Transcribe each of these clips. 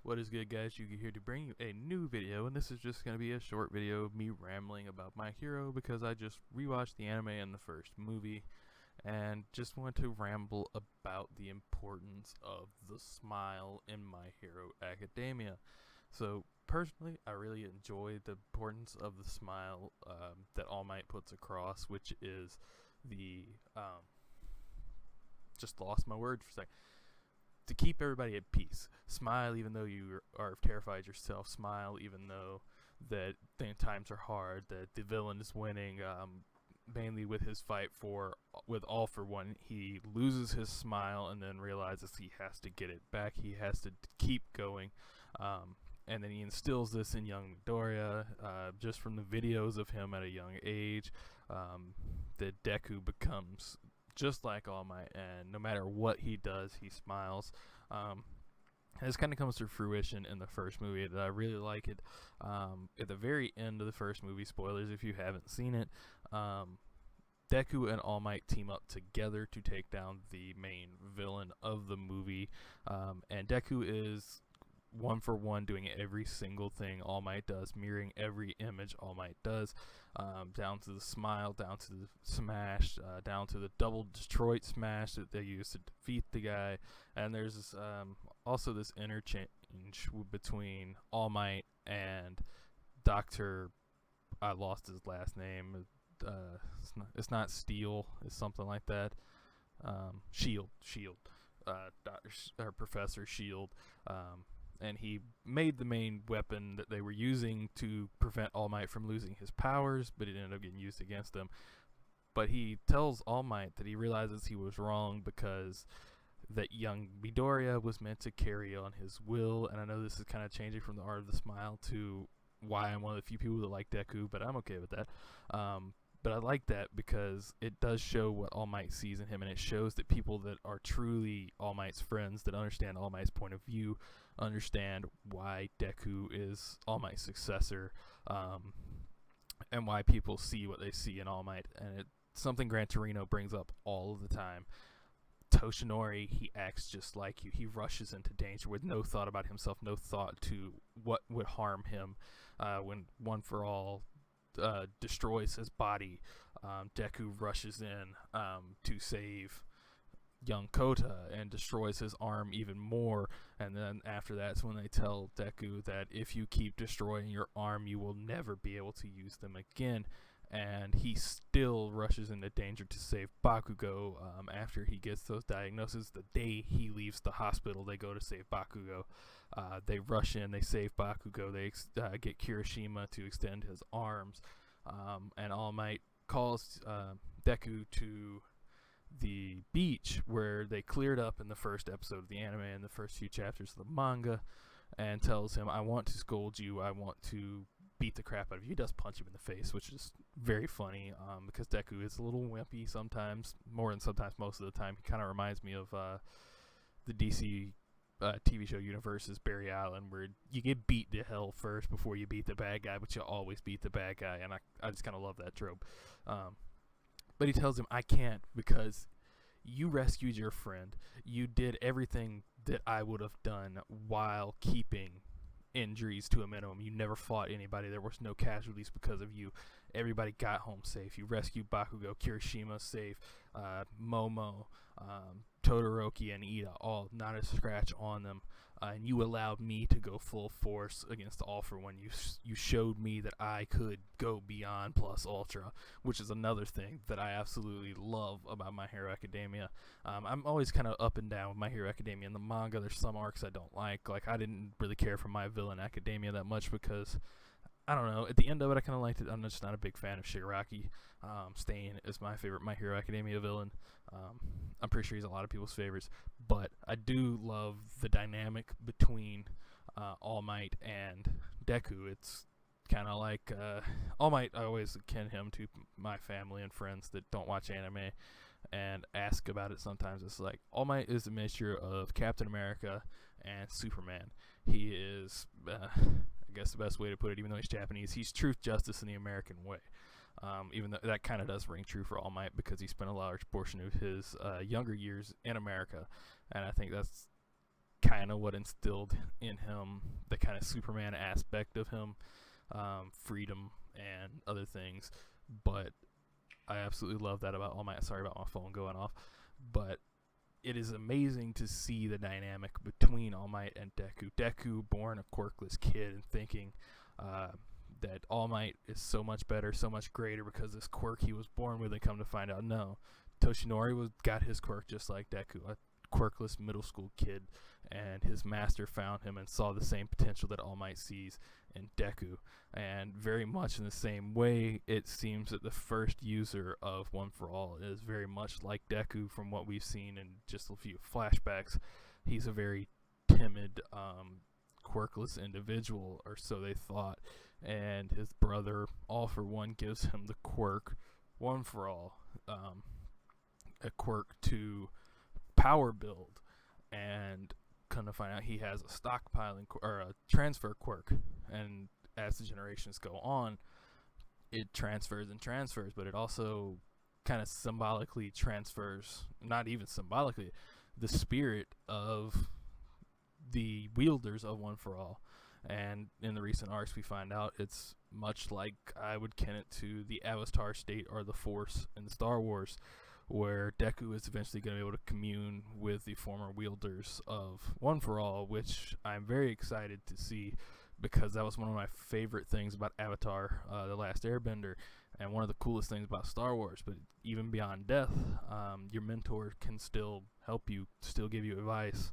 What is good, guys? Yugi here to bring you a new video, and this is just going to be a short video of me rambling about My Hero because I just rewatched the anime and the first movie and just want to ramble about the importance of the smile in My Hero Academia. So personally, I really enjoy the importance of the smile that All Might puts across, which is the just lost my word for a second. To keep everybody at peace. Smile even though you are terrified yourself. Smile even though that times are hard, that the villain is winning. Mainly with his fight with All For One, he loses his smile and then realizes he has to get it back. He has to keep going. And then he instills this in young Midoriya, just from the videos of him at a young age, that Deku becomes just like All Might, and no matter what he does, he smiles. And this kind of comes to fruition in the first movie. That I really like it. At the very end of the first movie, spoilers if you haven't seen it, Deku and All Might team up together to take down the main villain of the movie. And Deku is one for one doing every single thing All Might does, mirroring every image All Might does, down to the smile, down to the smash, down to the double Detroit smash that they use to defeat the guy. And there's this, also this interchange between All Might and Dr. I lost his last name. It's not Steel, it's something like that. Shield, Professor Shield. And he made the main weapon that they were using to prevent All Might from losing his powers, but it ended up getting used against them. But he tells All Might that he realizes he was wrong because that young Midoriya was meant to carry on his will. And I know this is kind of changing from the art of the smile to why I'm one of the few people that like Deku, but I'm okay with that. But I like that because it does show what All Might sees in him, and it shows that people that are truly All Might's friends, that understand All Might's point of view, understand why Deku is All Might's successor, and why people see what they see in All Might. And it's something Gran Torino brings up all of the time. Toshinori, he acts just like you. He rushes into danger with no thought about himself, no thought to what would harm him. When One For All destroys his body, Deku rushes in to save young Kota and destroys his arm even more. And then after that's when they tell Deku that if you keep destroying your arm, you will never be able to use them again. And he still rushes into danger to save Bakugo after he gets those diagnoses. The day he leaves the hospital, they go to save Bakugo. They rush in, they save Bakugo, they get Kirishima to extend his arms. And All Might calls Deku to the beach where they cleared up in the first episode of the anime and the first few chapters of the manga, and tells him, I want to scold you, I want to beat the crap out of you. He does punch him in the face, which is very funny, because Deku is a little wimpy sometimes, more than sometimes, most of the time. He kind of reminds me of the DC TV show universe's Barry Allen, where you get beat to hell first before you beat the bad guy, but you always beat the bad guy, and I just kind of love that trope. But he tells him, I can't, because you rescued your friend. You did everything that I would have done while keeping injuries to a minimum. You never fought anybody. There was no casualties because of you. Everybody got home safe. You rescued Bakugo, Kirishima safe, Momo, Todoroki, and Ida, all not a scratch on them. And you allowed me to go full force against All For One. You showed me that I could go beyond plus ultra, which is another thing that I absolutely love about My Hero Academia. I'm always kind of up and down with My Hero Academia. In the manga, there's some arcs I don't like. Like, I didn't really care for My Villain Academia that much because, I don't know, at the end of it I kind of liked it. I'm just not a big fan of Shigaraki. Stain is my favorite My Hero Academia villain. I'm pretty sure he's a lot of people's favorites, but I do love the dynamic between All Might and Deku. It's kind of like All Might, I always akin him to my family and friends that don't watch anime and ask about it sometimes. It's like, All Might is a mixture of Captain America and Superman. He is, I guess the best way to put it, even though he's Japanese, he's truth, justice, in the American way. Even though that kind of does ring true for All Might because he spent a large portion of his younger years in America, and I think that's kind of what instilled in him the kind of Superman aspect of him, freedom and other things. But I absolutely love that about All Might. Sorry about my phone going off. But it is amazing to see the dynamic between All Might and Deku. Deku, born a quirkless kid and thinking that All Might is so much better, so much greater because this quirk he was born with, and come to find out, no. Toshinori got his quirk just like Deku, a quirkless middle school kid, and his master found him and saw the same potential that All Might sees in Deku. And very much in the same way, it seems that the first user of One for All is very much like Deku from what we've seen in just a few flashbacks. He's a very timid, quirkless individual, or so they thought, and his brother, All for One, gives him the quirk One for All, a quirk to power build, and come to find out he has a stockpiling or a transfer quirk, and as the generations go on, it transfers and transfers, but it also kind of symbolically transfers, not even symbolically, the spirit of the wielders of One for All. And in the recent arcs we find out it's much like, I would kin it to the Avatar state or the Force in Star Wars, where Deku is eventually going to be able to commune with the former wielders of One for All, which I'm very excited to see, because that was one of my favorite things about Avatar, The Last Airbender, and one of the coolest things about Star Wars. But even beyond death, your mentor can still help you, still give you advice.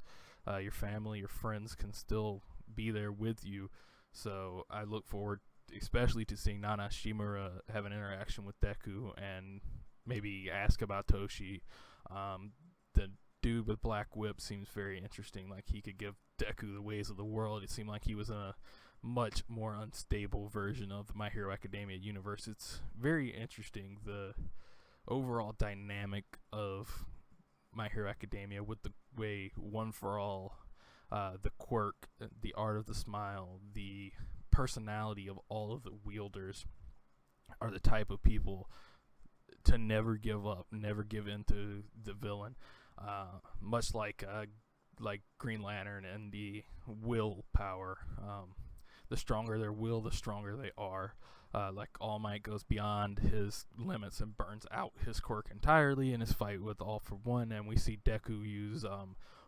Your family, your friends can still be there with you. So I look forward especially to seeing Nana Shimura have an interaction with Deku and maybe ask about Toshi. The dude with Black Whip seems very interesting. Like, he could give Deku the ways of the world. It seemed like he was in a much more unstable version of the My Hero Academia universe. It's very interesting, the overall dynamic of My Hero Academia, with the way One for All, the quirk, the art of the smile, the personality of all of the wielders are the type of people to never give up, never give in to the villain. Much like Green Lantern and the will power. The stronger their will, the stronger they are. Like All Might goes beyond his limits and burns out his quirk entirely in his fight with All for One, and we see Deku use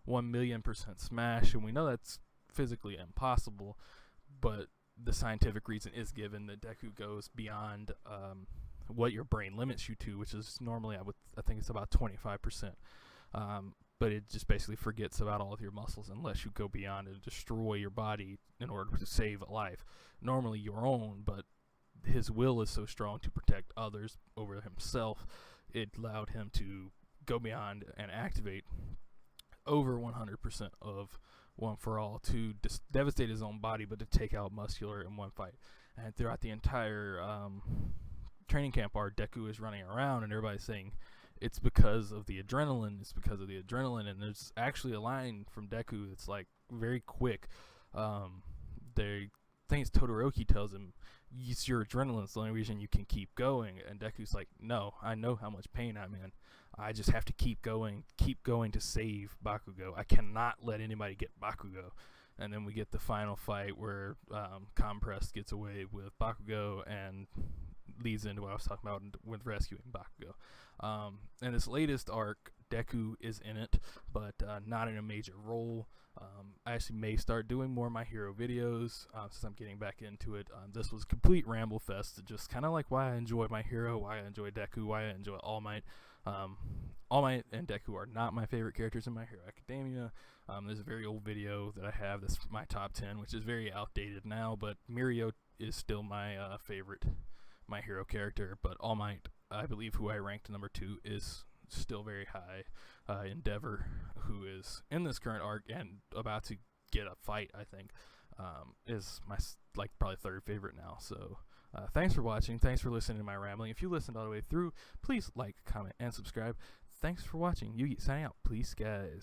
1,000,000% smash, and we know that's physically impossible, but the scientific reason is given that Deku goes beyond what your brain limits you to, which is normally I think it's about 25%. But it just basically forgets about all of your muscles unless you go beyond and destroy your body in order to save a life, normally your own. But his will is so strong to protect others over himself, it allowed him to go beyond and activate over 100% of One for All to devastate his own body, but to take out Muscular in one fight. And throughout the entire training camp arc, Deku is running around and everybody's saying it's because of the adrenaline, and there's actually a line from Deku that's like very quick. They think it's Todoroki tells him, it's your adrenaline, it's the only reason you can keep going, and Deku's like, no, I know how much pain I'm in, I just have to keep going to save Bakugo. I cannot let anybody get Bakugo. And then we get the final fight where Compress gets away with Bakugo and leads into what I was talking about with rescuing Bakugo. In this latest arc, Deku is in it, but not in a major role. I actually may start doing more My Hero videos since I'm getting back into it. This was a complete ramble fest, just kind of like why I enjoy My Hero, why I enjoy Deku, why I enjoy All Might. All Might and Deku are not my favorite characters in My Hero Academia. There's a very old video that I have that's my top 10, which is very outdated now, but Mirio is still my favorite My Hero character. But All Might, I believe, who I ranked number 2, is still very high. Endeavor, who is in this current arc and about to get a fight, I think, is my probably third favorite now. So thanks for watching, thanks for listening to my rambling. If you listened all the way through, please like, comment, and subscribe. Thanks for watching. Yugi signing out. Peace, guys.